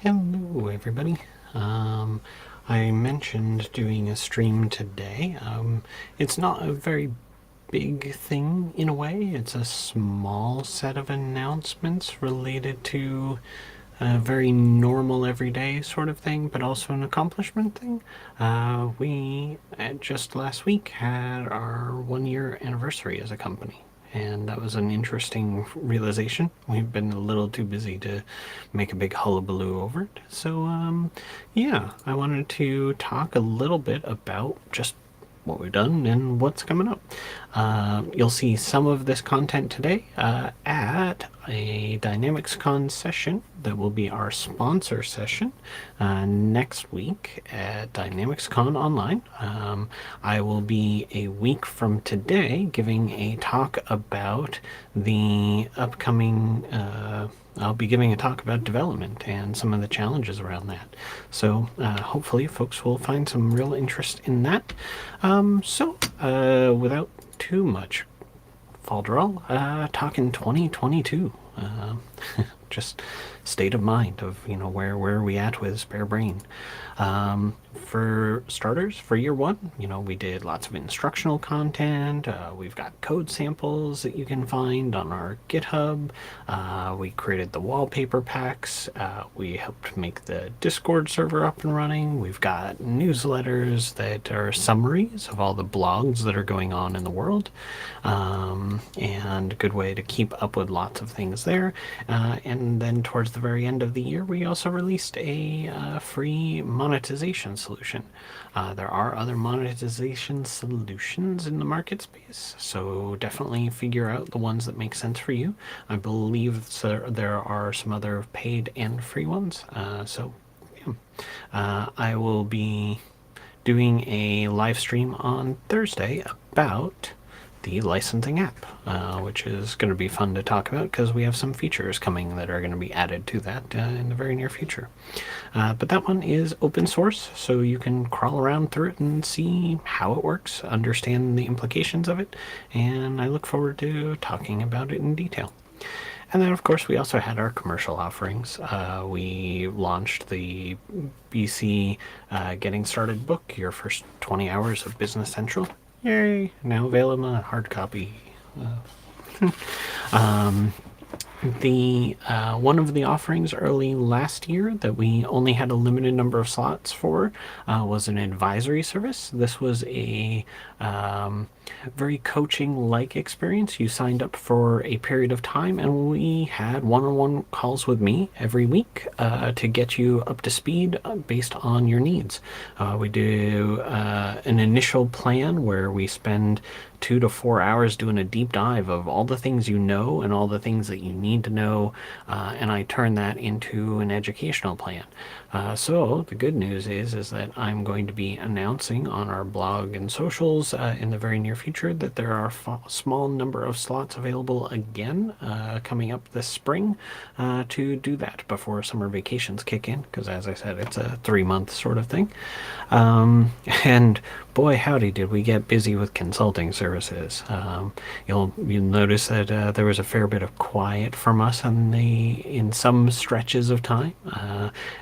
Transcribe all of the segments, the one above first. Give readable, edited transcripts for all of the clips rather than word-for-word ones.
Hello, everybody. I mentioned doing a stream today. It's not a very big thing in a way. It's a small set of announcements related to a very normal everyday sort of thing, but also an accomplishment thing. We just last week had our 1 year anniversary as a company. And that was an interesting realization. We've been a little too busy to make a big hullabaloo over it. So, yeah, I wanted to talk a little bit about just what we've done and what's coming up. You'll see some of this content today at a DynamicsCon session that will be our sponsor session next week at DynamicsCon Online. I will be a week from today giving a talk about the upcoming I'll be giving a talk about development and some of the challenges around that. So hopefully folks will find some real interest in that. Without too much falderall, talking 2022. Just state of mind of, where are we at with spare brain. For starters, for year one, we did lots of instructional content. We've got code samples that you can find on our GitHub. We created the wallpaper packs. We helped make the Discord server up and running. We've got newsletters that are summaries of all the blogs that are going on in the world. And a good way to keep up with lots of things there. And then towards the very end of the year, we also released a free monetization solution. There are other monetization solutions in the market space, so definitely figure out the ones that make sense for you. I believe there are some other paid and free ones. I will be doing a live stream on Thursday about the licensing app, which is going to be fun to talk about because we have some features coming that are going to be added to that in the very near future. But that one is open source, so you can crawl around through it and see how it works, understand the implications of it, and I look forward to talking about it in detail. And then, of course, we also had our commercial offerings. We launched the BC Getting Started book, Your First 20 Hours of Business Central. Yay! Now available in a hard copy. One of the offerings early last year that we only had a limited number of slots for was an advisory service. This was a very coaching-like experience. You signed up for a period of time, and we had one-on-one calls with me every week to get you up to speed based on your needs. We do an initial plan where we spend 2 to 4 hours doing a deep dive of all the things you know and all the things that you need to know, and I turn that into an educational plan. So the good news is that I'm going to be announcing on our blog and socials in the very near future that there are a small number of slots available again coming up this spring to do that before summer vacations kick in, because as I said, it's a 3-month sort of thing. And boy howdy did we get busy with consulting services. You'll notice that there was a fair bit of quiet from us in some stretches of time,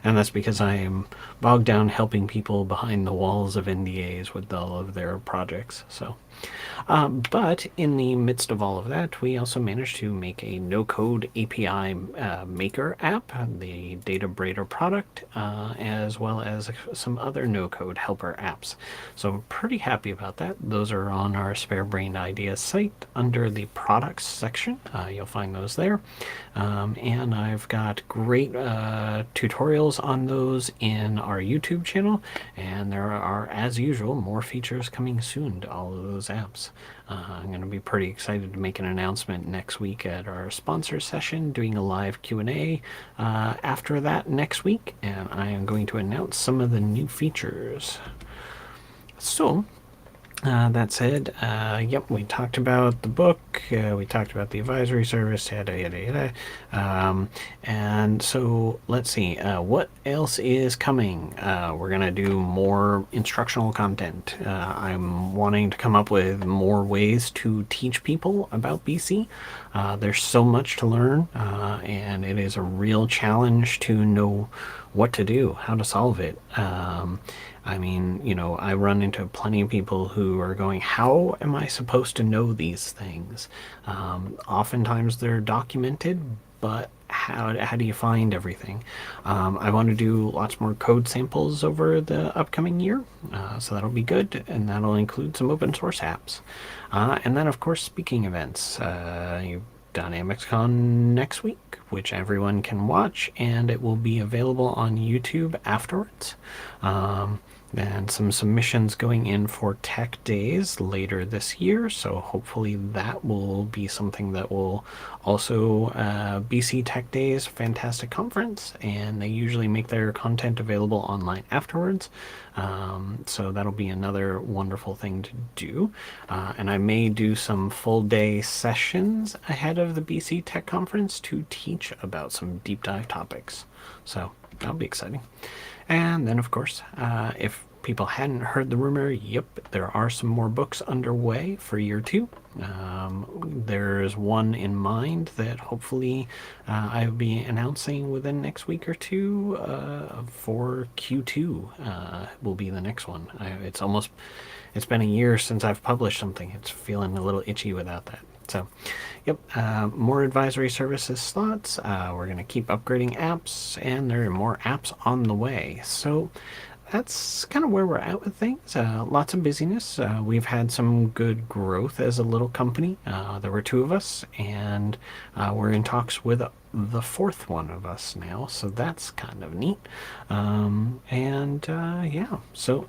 and that's because I am bogged down helping people behind the walls of NDAs with all of their projects. So but in the midst of all of that, we also managed to make a no-code API maker app, the Data Brader product, as well as some other no-code helper apps. So I'm pretty happy about that. Those are on our Spare Brain Ideas site under the products section. You'll find those there. And I've got great tutorials on those in our YouTube channel, and there are, as usual, more features coming soon to all of those apps. I'm going to be pretty excited to make an announcement next week at our sponsor session, doing a live Q&A after that next week, and I am going to announce some of the new features. So that said, yep, we talked about the book, we talked about the advisory service, yada, yada, yada. And so let's see, what else is coming? We're going to do more instructional content. I'm wanting to come up with more ways to teach people about BC. There's so much to learn, and it is a real challenge to know what to do, how to solve it. I mean, I run into plenty of people who are going, how am I supposed to know these things? Oftentimes they're documented, but how do you find everything? I want to do lots more code samples over the upcoming year, so that'll be good, and that'll include some open source apps. And then, of course, speaking events. DynamicsCon next week, which everyone can watch, and it will be available on YouTube afterwards. And some submissions going in for Tech Days later this year, so hopefully that will be something that will also BC Tech Days, fantastic conference, and they usually make their content available online afterwards. So that'll be another wonderful thing to do. And I may do some full day sessions ahead of the BC Tech Conference to teach about some deep dive topics. So that'll be exciting. And then, of course, if people hadn't heard the rumor, yep, there are some more books underway for year two. There's one in mind that hopefully I'll be announcing within next week or two for Q2 will be the next one. It's been a year since I've published something. It's feeling a little itchy without that. So, yep, more advisory services slots. We're going to keep upgrading apps, and there are more apps on the way. So that's kind of where we're at with things. Lots of busyness. We've had some good growth as a little company. There were two of us, and we're in talks with the fourth one of us now, so that's kind of neat. Yeah, so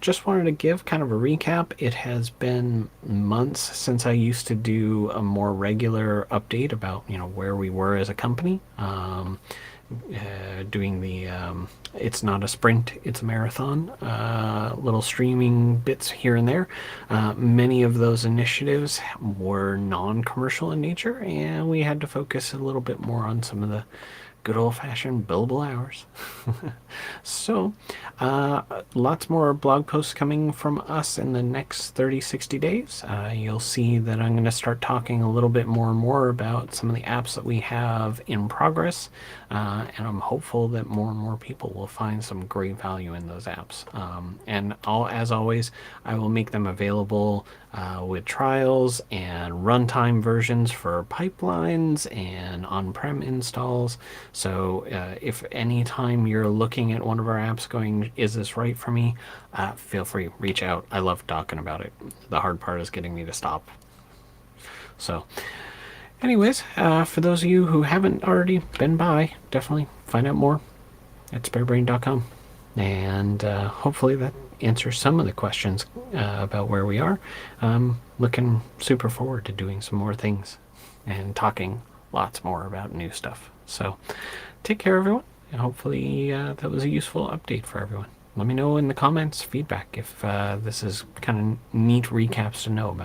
just wanted to give kind of a recap. It has been months since I used to do a more regular update about where we were as a company. Doing the it's not a sprint, it's a marathon, little streaming bits here and there. Many of those initiatives were non-commercial in nature, and we had to focus a little bit more on some of the good old-fashioned billable hours. So lots more blog posts coming from us in the next 30-60 days. You'll see that I'm going to start talking a little bit more and more about some of the apps that we have in progress, and I'm hopeful that more and more people will find some great value in those apps. And as always, I will make them available with trials and runtime versions for pipelines and on-prem installs. So if any time you're looking at one of our apps going, is this right for me? Feel free, reach out. I love talking about it. The hard part is getting me to stop. So anyways, for those of you who haven't already been by, definitely find out more at sparebrain.com. And hopefully that answers some of the questions about where we are. Looking super forward to doing some more things and talking lots more about new stuff. So take care, everyone, and hopefully that was a useful update for everyone. Let me know in the comments feedback if this is kind of neat recaps to know about.